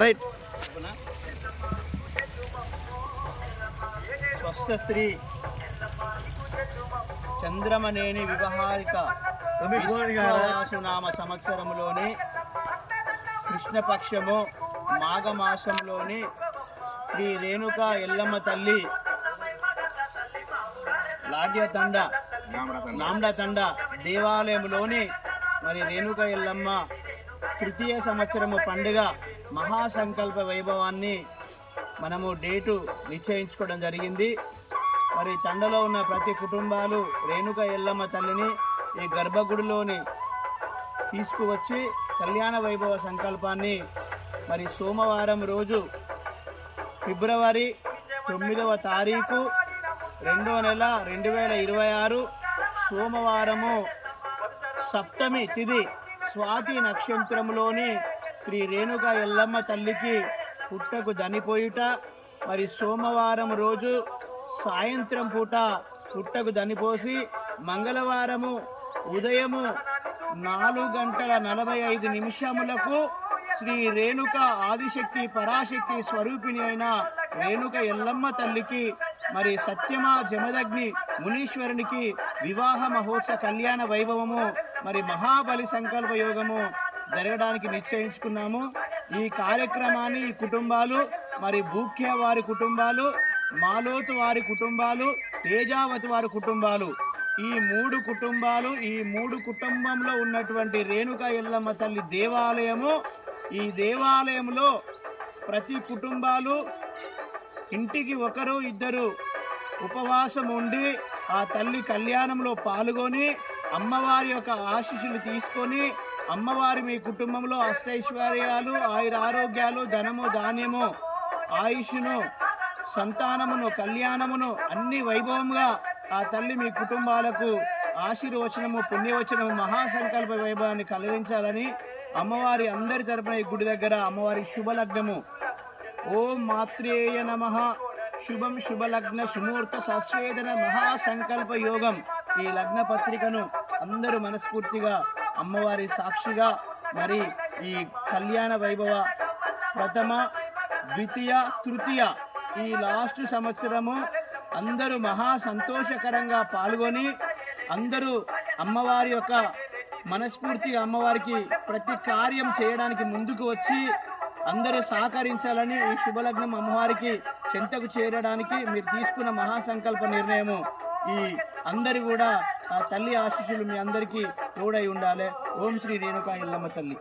Right. స్వస్థ స్త్రీ చంద్రమనేని వివాహారిక నామ సంవత్సరములోని కృష్ణపక్షము మాఘమాసంలోని శ్రీ రేణుకా ఎల్లమ్మ తల్లి లాండ్యతండ దేవాలయంలోని మరి రేణుకా ఎల్లమ్మ తృతీయ సంవత్సరము పండుగ మహాసంకల్ప వైభవాన్ని మనము డేటు నిశ్చయించుకోవడం జరిగింది. మరి తండలో ఉన్న ప్రతి కుటుంబాలు రేణుకా ఎల్లమ్మ తల్లిని ఈ గర్భగుడిలోని తీసుకువచ్చి కళ్యాణ వైభవ సంకల్పాన్ని మరి సోమవారం రోజు ఫిబ్రవరి 9వ తారీఖు 2వ నెల 2026 సోమవారము సప్తమి తిథి స్వాతి నక్షత్రంలోని శ్రీ రేణుకా ఎల్లమ్మ తల్లికి పుట్టకు దనిపోయుట, మరి సోమవారం రోజు సాయంత్రం పూట పుట్టకు దనిపోసి మంగళవారము ఉదయము 4:45 శ్రీ రేణుక ఆదిశక్తి పరాశక్తి స్వరూపిణి అయిన రేణుక ఎల్లమ్మ తల్లికి మరి సత్యమ జమదగ్ని మునీశ్వరునికి వివాహ మహోత్సవ కళ్యాణ వైభవము మరి మహాబలి సంకల్ప యోగము జరగడానికి నిశ్చయించుకున్నాము. ఈ కార్యక్రమాన్ని ఈ కుటుంబాలు మరి భూఖ్య వారి కుటుంబాలు, మాలోతు వారి కుటుంబాలు, తేజావతి వారి కుటుంబాలు, ఈ మూడు కుటుంబంలో ఉన్నటువంటి రేణుకా ఎల్లమ్మ తల్లి దేవాలయము, ఈ దేవాలయంలో ప్రతి కుటుంబాలు ఇంటికి ఒకరు ఇద్దరు ఉపవాసం ఉండి ఆ తల్లి కళ్యాణంలో పాల్గొని అమ్మవారి యొక్క ఆశీస్సులు తీసుకొని అమ్మవారి మీ కుటుంబంలో అష్టైశ్వర్యాలు, ఆయుర ఆరోగ్యాలు, ధనము ధాన్యము, ఆయుష్ను, సంతానమును, కళ్యాణమును అన్ని వైభవంగా ఆ తల్లి మీ కుటుంబాలకు ఆశీర్వచనము, పుణ్యవచనము, మహాసంకల్ప వైభవాన్ని కలిగించాలని అమ్మవారి అందరి తరపున ఈ గుడి దగ్గర అమ్మవారి శుభలగ్నము ఓం మాత్రేయ నమః శుభం శుభలగ్న సుమూర్త సస్వేదన మహాసంకల్ప యోగం. ఈ లగ్న పత్రికను అందరూ మనస్ఫూర్తిగా అమ్మవారి సాక్షిగా మరి ఈ కళ్యాణ వైభవ ప్రథమ, ద్వితీయ, తృతీయ ఈ లాస్ట్ సంవత్సరము అందరూ మహా సంతోషకరంగా పాల్గొని అందరూ అమ్మవారి యొక్క మనస్ఫూర్తిగా అమ్మవారికి ప్రతి కార్యం చేయడానికి ముందుకు వచ్చి అందరూ సహకరించాలని ఈ శుభలగ్నం అమ్మవారికి చెంతకు చేరడానికి మీరు తీసుకున్న మహాసంకల్ప నిర్ణయము ఈ అందరి కూడా ఆ తల్లి ఆశీస్సులు మీ అందరికీ తోడై ఉండాలి. ఓం శ్రీ రేణుకా ఎల్లమ్మ తల్లి.